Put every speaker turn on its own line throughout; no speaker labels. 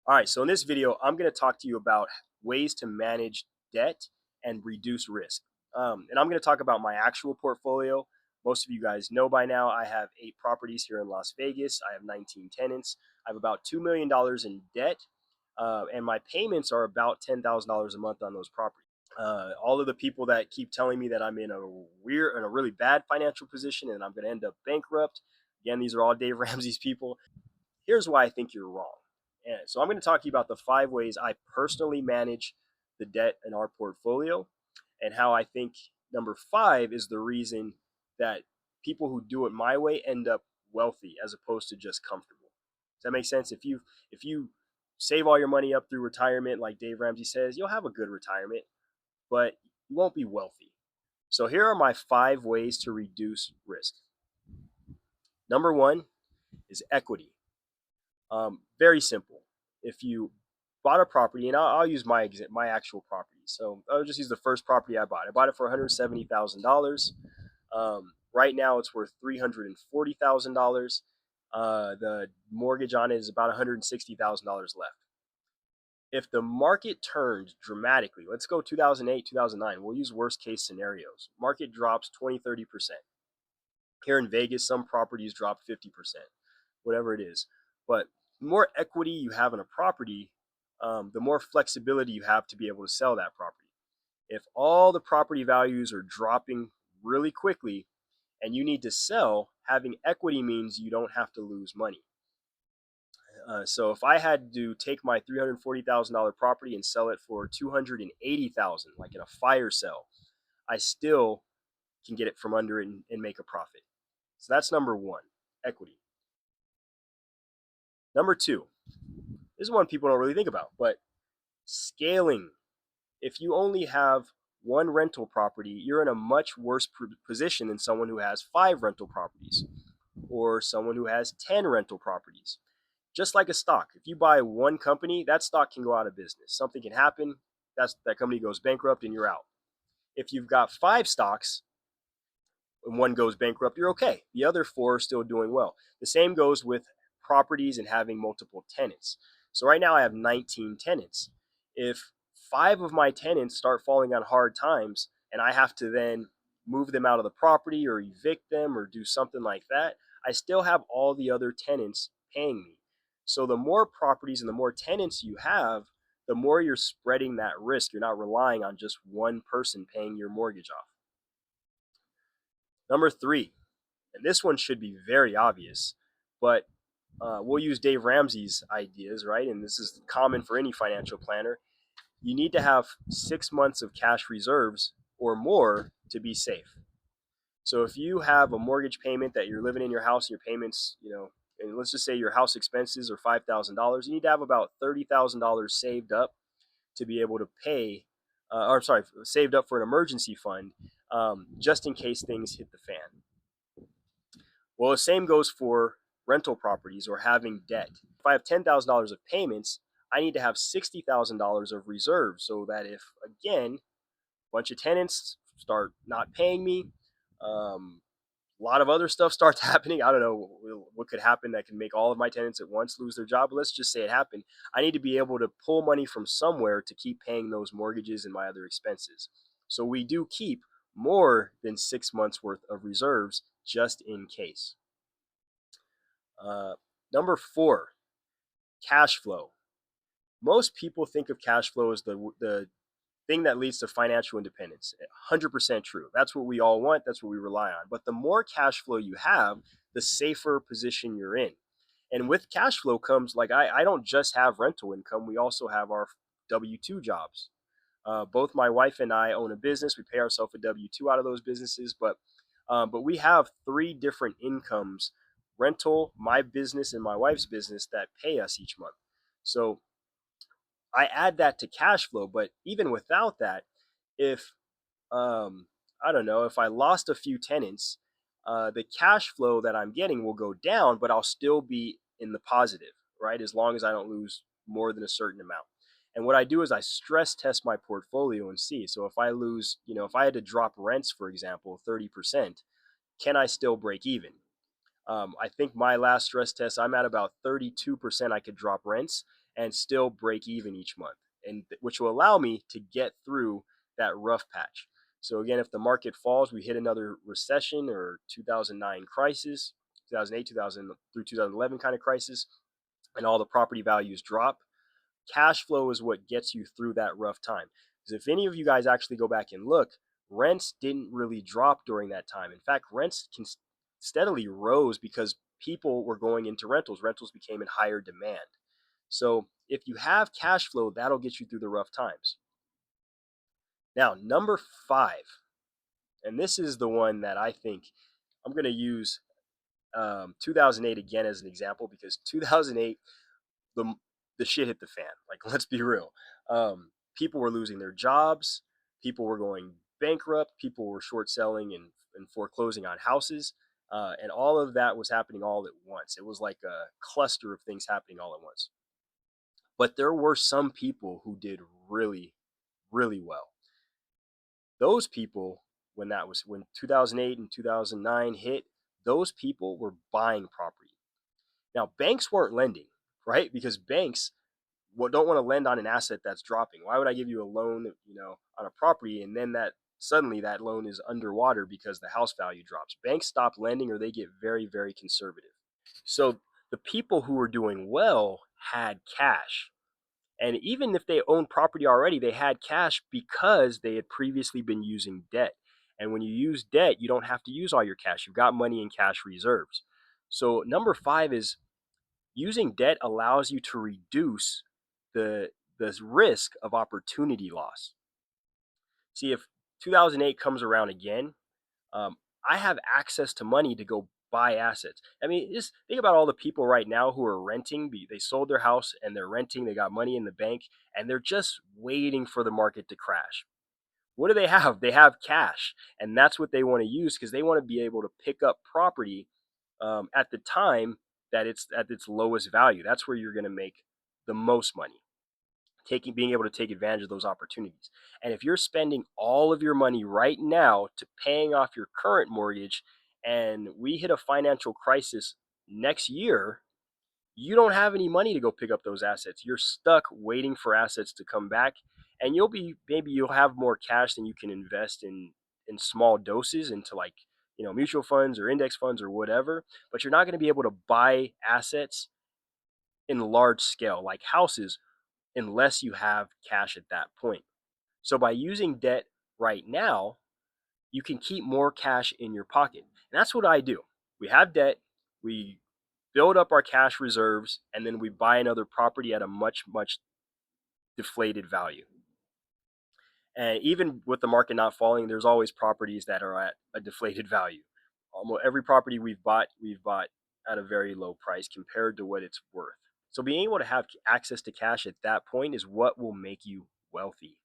All right, so in this video, I'm going to talk to you about ways to manage debt and reduce risk. And I'm going to talk about my actual portfolio. Most of you guys know by now, I have 8 properties here in Las Vegas. I have 19 tenants. I have about $2 million in debt, and my payments are about $10,000 a month on those properties. All of the people that keep telling me that I'm in a really bad financial position and I'm going to end up bankrupt. Again, these are all Dave Ramsey's people. Here's why I think you're wrong. And so I'm going to talk to you about the 5 ways I personally manage the debt in our portfolio and how I think number 5 is the reason that people who do it my way end up wealthy as opposed to just comfortable. Does that make sense? If you save all your money up through retirement, like Dave Ramsey says, you'll have a good retirement, but you won't be wealthy. So here are my 5 ways to reduce risk. Number 1 is equity. Very simple. If you bought a property, and I'll use my actual property. So I'll just use the first property I bought. I bought it for $170,000. Right now, it's worth $340,000. The mortgage on it is about $160,000 left. If the market turned dramatically, let's go 2008, 2009. We'll use worst case scenarios. Market drops 20, 30%. Here in Vegas, some properties drop 50%, whatever it is. But the more equity you have in a property, the more flexibility you have to be able to sell that property. If all the property values are dropping really quickly and you need to sell, having equity means you don't have to lose money. So if I had to take my $340,000 property and sell it for $280,000, like in a fire sale, I still can get it from under it and make a profit. So that's number 1, equity. Number 2, this is one people don't really think about, but scaling. If you only have one rental property, you're in a much worse position than someone who has 5 rental properties or someone who has 10 rental properties. Just like a stock, if you buy one company, that stock can go out of business. Something can happen, that company goes bankrupt and you're out. If you've got 5 stocks and one goes bankrupt, you're okay. The other 4 are still doing well. The same goes with properties and having multiple tenants. So right now I have 19 tenants. If 5 of my tenants start falling on hard times and I have to then move them out of the property or evict them or do something like that, I still have all the other tenants paying me. So the more properties and the more tenants you have, the more you're spreading that risk. You're not relying on just one person paying your mortgage off. Number 3, and this one should be very obvious, but we'll use Dave Ramsey's ideas, right? And this is common for any financial planner. You need to have 6 months of cash reserves or more to be safe. So if you have a mortgage payment that you're living in your house and your payments, and let's just say your house expenses are $5,000, you need to have about $30,000 saved up to be able to pay, or sorry, saved up for an emergency fund, just in case things hit the fan. Well, the same goes for rental properties or having debt. If I have $10,000 of payments, I need to have $60,000 of reserves so that if, again, a bunch of tenants start not paying me, a lot of other stuff starts happening. I don't know what could happen that can make all of my tenants at once lose their job. But let's just say it happened. I need to be able to pull money from somewhere to keep paying those mortgages and my other expenses. So we do keep more than 6 months worth of reserves just in case. Number 4, cash flow. Most people think of cash flow as the thing that leads to financial independence. 100% true. That's what we all want. That's what we rely on. But the more cash flow you have, the safer position you're in. And with cash flow comes, like, I don't just have rental income. We also have our W-2 jobs. Both my wife and I own a business. We pay ourselves a W-2 out of those businesses. But we have 3 different incomes: rental, my business, and my wife's business that pay us each month. So I add that to cash flow. But even without that, if I don't know, if I lost a few tenants, the cash flow that I'm getting will go down, but I'll still be in the positive, right? As long as I don't lose more than a certain amount. And what I do is I stress test my portfolio and see. So if I lose, if I had to drop rents, for example, 30%, can I still break even? I think my last stress test, I'm at about 32% I could drop rents. and still break even each month, and which will allow me to get through that rough patch. So again, if the market falls, we hit another recession or 2009 crisis, 2008, 2000 through 2011 kind of crisis, and all the property values drop, cash flow is what gets you through that rough time. Because if any of you guys actually go back and look, rents didn't really drop during that time. In fact, rents steadily rose because people were going into rentals. Rentals became in higher demand. So if you have cash flow, that'll get you through the rough times. Now, number five, and this is the one that I think I'm going to use 2008 again as an example, because 2008, the the shit hit the fan. Like, let's be real. People were losing their jobs. People were going bankrupt. People were short selling and foreclosing on houses. And all of that was happening all at once. It was like a cluster of things happening all at once. But there were some people who did really, really well. Those people, when 2008 and 2009 hit, those people were buying property. Now, banks weren't lending, right? Because banks don't want to lend on an asset that's dropping. Why would I give you a loan, on a property, and then that suddenly that loan is underwater because the house value drops? Banks stop lending, or they get very, very conservative. So the people who were doing well had cash. And even if they owned property already, they had cash because they had previously been using debt. And when you use debt, you don't have to use all your cash. You've got money in cash reserves. So number five is, using debt allows you to reduce the the risk of opportunity loss. See, if 2008 comes around again, um, I have access to money to go buy assets. I mean, just think about all the people right now who are renting. They sold their house and they're renting. They got money in the bank and they're just waiting for the market to crash. What do they have? They have cash, and that's what they want to use because they want to be able to pick up property at the time that it's at its lowest value. That's where you're going to make the most money, being able to take advantage of those opportunities. And if you're spending all of your money right now to paying off your current mortgage, and we hit a financial crisis next year, you don't have any money to go pick up those assets. You're stuck waiting for assets to come back, and maybe you'll have more cash than you can invest in small doses into, like, mutual funds or index funds or whatever, but you're not going to be able to buy assets in large scale like houses unless you have cash at that point. So by using debt right now, you can keep more cash in your pocket. And that's what I do. We have debt, we build up our cash reserves, and then we buy another property at a much, much deflated value. And even with the market not falling, there's always properties that are at a deflated value. Almost every property we've bought at a very low price compared to what it's worth. So being able to have access to cash at that point is what will make you wealthy.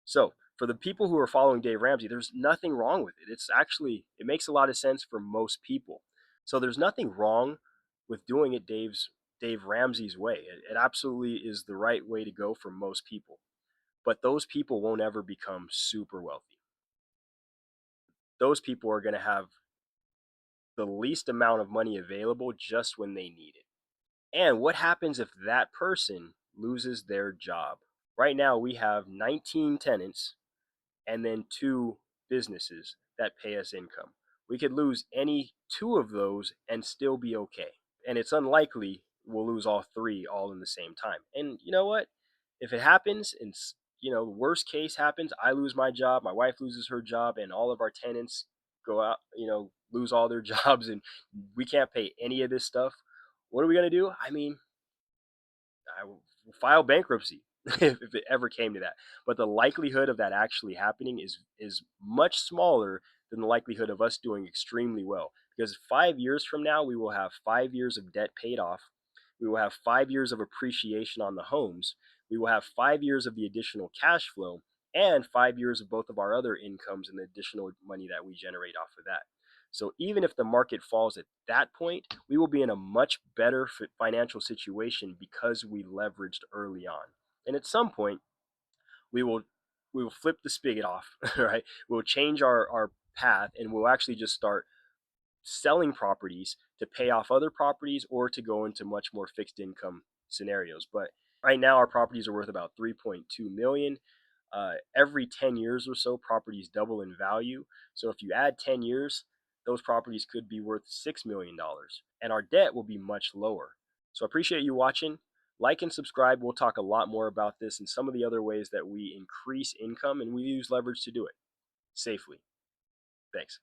So for the people who are following Dave Ramsey, there's nothing wrong with it. It makes a lot of sense for most people. So there's nothing wrong with doing it Dave Ramsey's way. It absolutely is the right way to go for most people. But those people won't ever become super wealthy. Those people are going to have the least amount of money available just when they need it. And what happens if that person loses their job? Right now, we have 19 tenants and then two businesses that pay us income. We could lose any two of those and still be okay. And it's unlikely we'll lose all three all in the same time. And you know what? If it happens, and the worst case happens, I lose my job, my wife loses her job, and all of our tenants go out, lose all their jobs, and we can't pay any of this stuff. What are we gonna do? I mean, I will file bankruptcy if it ever came to that. But the likelihood of that actually happening is much smaller than the likelihood of us doing extremely well. Because 5 years from now, we will have 5 years of debt paid off. We will have 5 years of appreciation on the homes. We will have 5 years of the additional cash flow and 5 years of both of our other incomes and the additional money that we generate off of that. So even if the market falls at that point, we will be in a much better financial situation because we leveraged early on. And at some point, we will we will flip the spigot off, right? We'll change our path, and we'll actually just start selling properties to pay off other properties or to go into much more fixed income scenarios. But right now, our properties are worth about 3.2 million. Every 10 years or so, properties double in value. So if you add 10 years, those properties could be worth $6 million, and our debt will be much lower. So I appreciate you watching. Like and subscribe. We'll talk a lot more about this and some of the other ways that we increase income, and we use leverage to do it safely. Thanks.